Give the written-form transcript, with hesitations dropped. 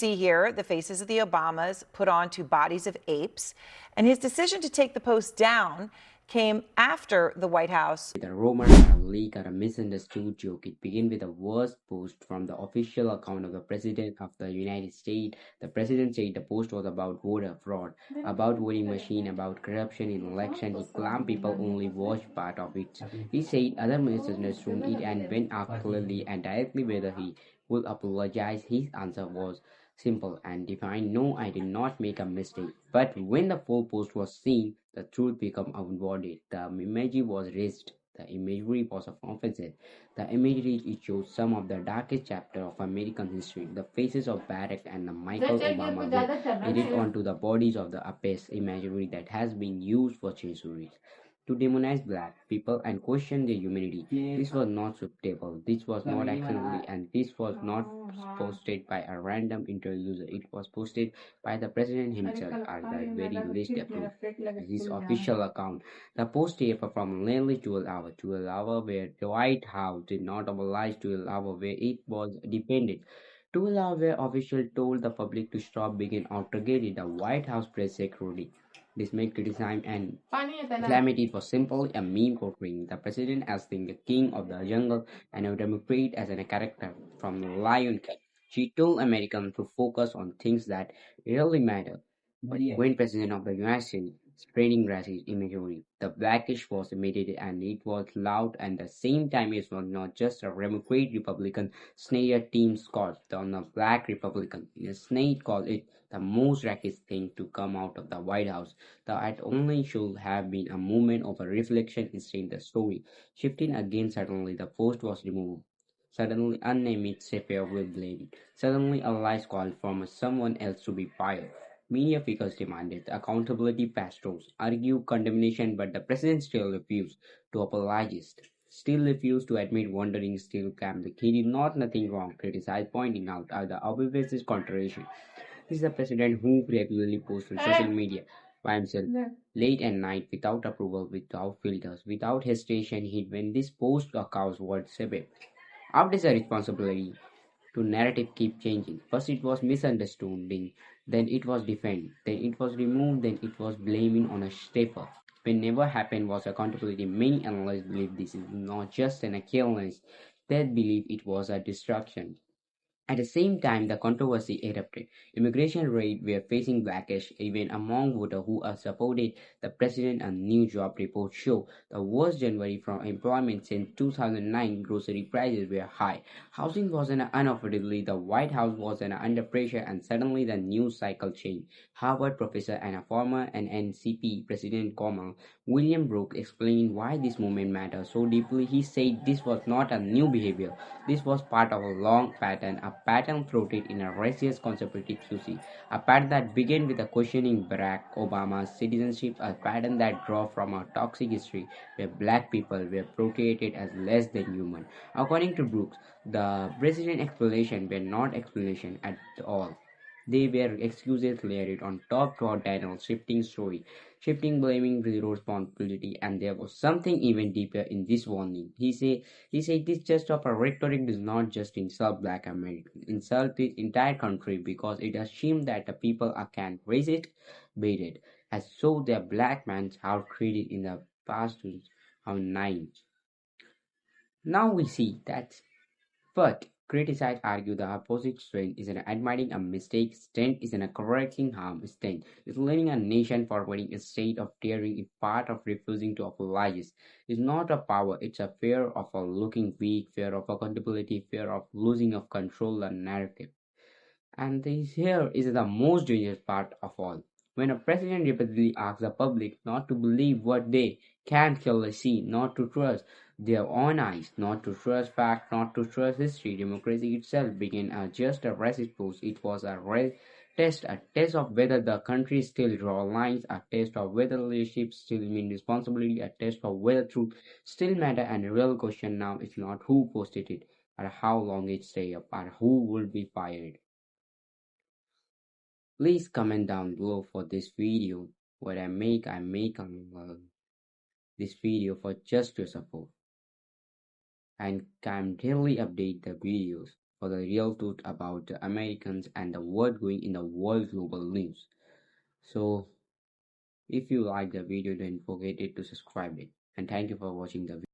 See here the faces of the Obamas put onto bodies of apes, and his decision to take the post down came after the White House. The rumor, a leak, or a misunderstood joke. It began with a worst post from the official account of the President of the United States. The President said the post was about voter fraud, about voting machine, about corruption in election. He claimed people only watched part of it. He said other misunderstood it and went asked clearly and directly whether he would apologize. His answer was simple and defined. No, I did not make a mistake. But when the full post was seen, the truth became unbounded. The imagery was raised. The imagery was offensive. The imagery it shows some of the darkest chapter of American history. The faces of Barack and Michael Obama were added onto the bodies of the apex imagery that has been used for centuries to demonize black people and question their humanity. This was not suitable, this was not accidentally, and this was not posted by a random internet user. It was posted by the president himself at the very least approved his official account. The post tape from nearly 12 hours, 12 hours where the White House did not oblige, 12 hours where it was dependent. 12 hours where officials told the public to stop being outraged. The White House press secretary dismissed criticism and claimed it was simply a meme portraying the president as the king of the jungle and a Democrat as a character from Lion King. She told Americans to focus on things that really matter. But when President of the United States spreading racist imagery, the blackish was immediate and it was loud and at the same time it was not just a Democrat Republican snare team scored on a black Republican. The snake called it the most racist thing to come out of the White House. That only should have been a moment of a reflection instead the story. Shifting again suddenly the post was removed. Suddenly unnamed Sepia will blame. Suddenly allies called for someone else to be fired. Media figures demanded accountability. Pastors argued condemnation, but the president still refused to apologize. Still refused to admit wandering. Still claimed that he did not nothing wrong. Criticized, pointing out the obvious contradiction. This is the president who regularly posts on social media by himself late at night without approval, without filters, without hesitation. He when this post occurs, what Sebeb. After the responsibility to narrative keep changing. First it was misunderstanding, then it was defend, then it was removed, then it was blaming on a stepper. When never happened was accountability. Many analysts believe this is not just an carelessness, they believe it was a distraction. At the same time, the controversy erupted. Immigration raids were facing backlash even among voters who supported the president. A new job report showed the worst January for employment since 2009. Grocery prices were high. Housing was unaffordably. The White House was under pressure, and suddenly the news cycle changed. Harvard professor and a former NCP president William Brooks explained why this movement mattered so deeply. He said this was not a new behavior. This was part of a long pattern, a pattern floated in a racist conservative QC, a pattern that began with a questioning Barack Obama's citizenship, a pattern that grew from a toxic history where black people were portrayed as less than human. According to Brooks, the president's explanations were not explanations at all. They were excuses layered on top to Daniel's shifting story, shifting blaming zero responsibility, and there was something even deeper in this warning. He said this just of a rhetoric does not just insult black Americans, insult the entire country because it assumes that the people can raise it, beat it, as so their black men are treated in the past 2009. Now we see that but criticize argue the opposite. Strength is an admitting a mistake, strength is an correcting harm, strength is leading a nation forwarding a state of tearing a part of refusing to apologize. It's not a power, it's a fear of a looking weak, fear of accountability, fear of losing of control and narrative. And this here is the most dangerous part of all. When a president repeatedly asks the public not to believe what they can clearly see, not to trust their own eyes, not to trust facts, not to trust history, democracy itself began as just a racist post. It was a test of whether the country still draw lines, a test of whether leadership still mean responsibility, a test of whether truth still matter, and the real question now is not who posted it, or how long it stay up, or who will be fired. Please comment down below for this video. What I make on this video for just your support, and can daily update the videos for the real truth about the Americans and the world going in the world global news. So if you like the video, don't forget it to subscribe it. And thank you for watching the video.